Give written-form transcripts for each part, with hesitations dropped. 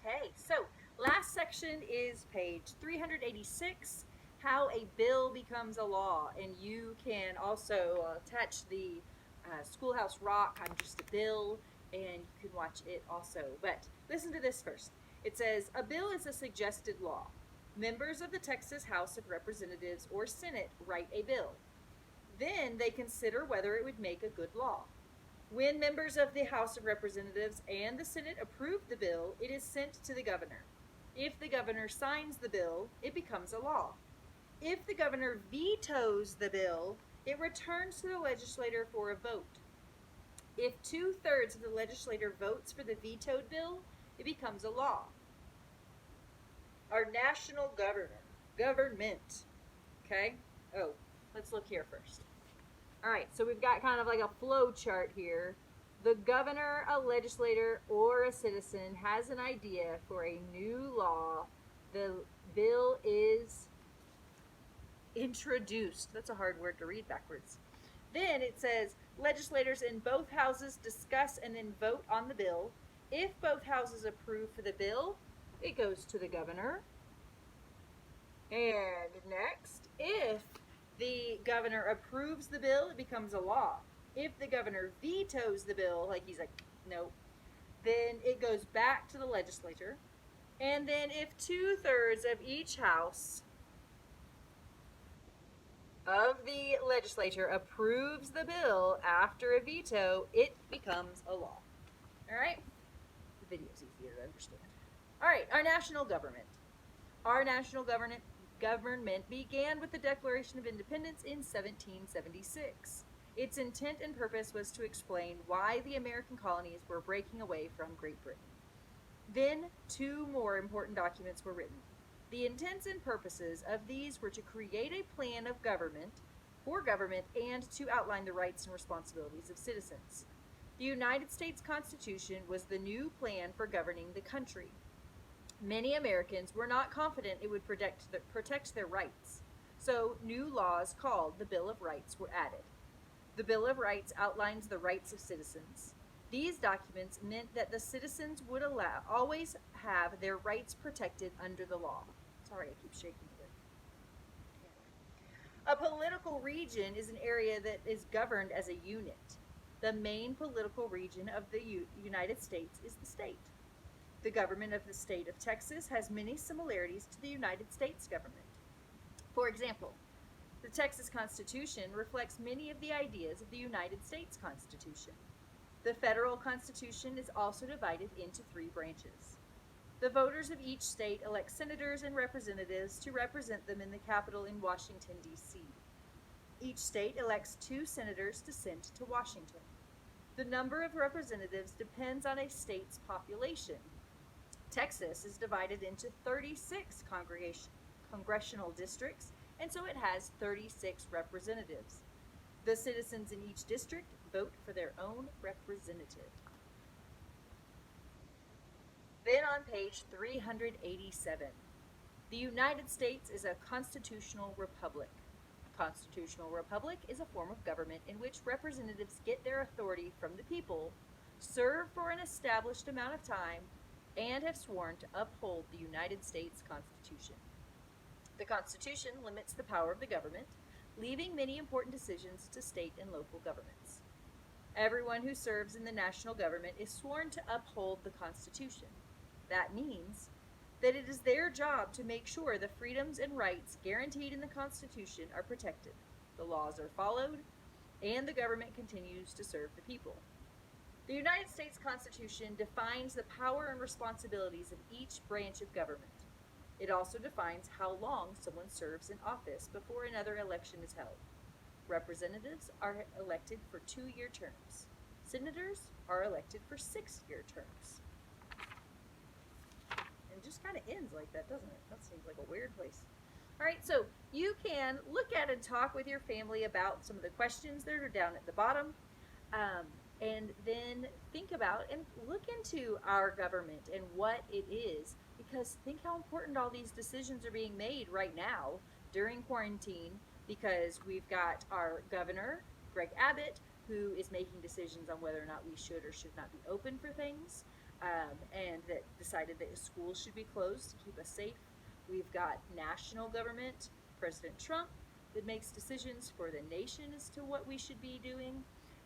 Okay, so last section is page 386, how a bill becomes a law. And you can also attach the Schoolhouse Rock, I'm Just a Bill, and you can watch it also. But listen to this first. It says, a bill is a suggested law. Members of the Texas House of Representatives or Senate write a bill. Then they consider whether it would make a good law. When members of the House of Representatives and the Senate approve the bill, it is sent to the governor. If the governor signs the bill, it becomes a law. If the governor vetoes the bill, it returns to the legislature for a vote. If 2/3 of the legislature votes for the vetoed bill, it becomes a law. Our national government, okay? Oh, let's look here first. All right, so we've got kind of like a flow chart here. The governor, a legislator, or a citizen has an idea for a new law. The bill is introduced. That's a hard word to read backwards. Then it says legislators in both houses discuss and then vote on the bill. If both houses approve for the bill, it goes to the governor. And next, if the governor approves the bill, it becomes a law. If the governor vetoes the bill, like he's like, nope, then it goes back to the legislature. And then if 2/3 of each house of the legislature approves the bill after a veto, it becomes a law. All right? The video's easier to understand. All right, our national government. Our national government began with the Declaration of Independence in 1776. Its intent and purpose was to explain why the American colonies were breaking away from Great Britain. Then, two more important documents were written. The intents and purposes of these were to create a plan of government, for government, and to outline the rights and responsibilities of citizens. The United States Constitution was the new plan for governing the country. Many Americans were not confident it would protect their rights, so new laws called the Bill of Rights were added. The Bill of Rights outlines the rights of citizens. These documents meant that the citizens would always have their rights protected under the law. Sorry, I keep shaking it. A political region is an area that is governed as a unit. The main political region of the United States is the state. The government of the state of Texas has many similarities to the United States government. For example, the Texas Constitution reflects many of the ideas of the United States Constitution. The federal Constitution is also divided into 3 branches. The voters of each state elect senators and representatives to represent them in the Capitol in Washington, D.C. Each state elects 2 senators to send to Washington. The number of representatives depends on a state's population. Texas is divided into 36 congressional districts, and so it has 36 representatives. The citizens in each district vote for their own representative. Then on page 387, the United States is a constitutional republic. A constitutional republic is a form of government in which representatives get their authority from the people, serve for an established amount of time, and have sworn to uphold the United States Constitution. The Constitution limits the power of the government, leaving many important decisions to state and local governments. Everyone who serves in the national government is sworn to uphold the Constitution. That means that it is their job to make sure the freedoms and rights guaranteed in the Constitution are protected, the laws are followed, and the government continues to serve the people. The United States Constitution defines the power and responsibilities of each branch of government. It also defines how long someone serves in office before another election is held. Representatives are elected for 2-year terms. Senators are elected for 6-year terms. And it just kind of ends like that, doesn't it? That seems like a weird place. All right, so you can look at and talk with your family about some of the questions that are down at the bottom. And then think about and look into our government and what it is, because think how important all these decisions are being made right now during quarantine, because we've got our governor, Greg Abbott, who is making decisions on whether or not we should or should not be open for things. and that decided that schools should be closed to keep us safe. We've got national government, President Trump, that makes decisions for the nation as to what we should be doing,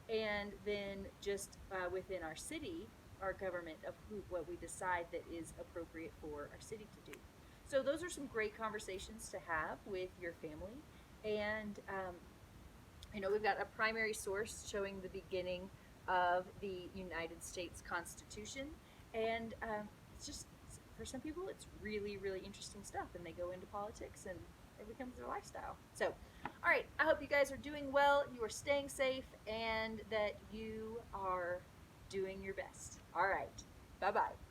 and then just within our city, our government of what we decide that is appropriate for our city to do. So those are some great conversations to have with your family, and we've got a primary source showing the beginning of the United States Constitution, and it's just, for some people, it's really, really interesting stuff, and they go into politics, and it becomes their lifestyle. So, all right, I hope you guys are doing well, you are staying safe, and that you are doing your best. All right, bye-bye.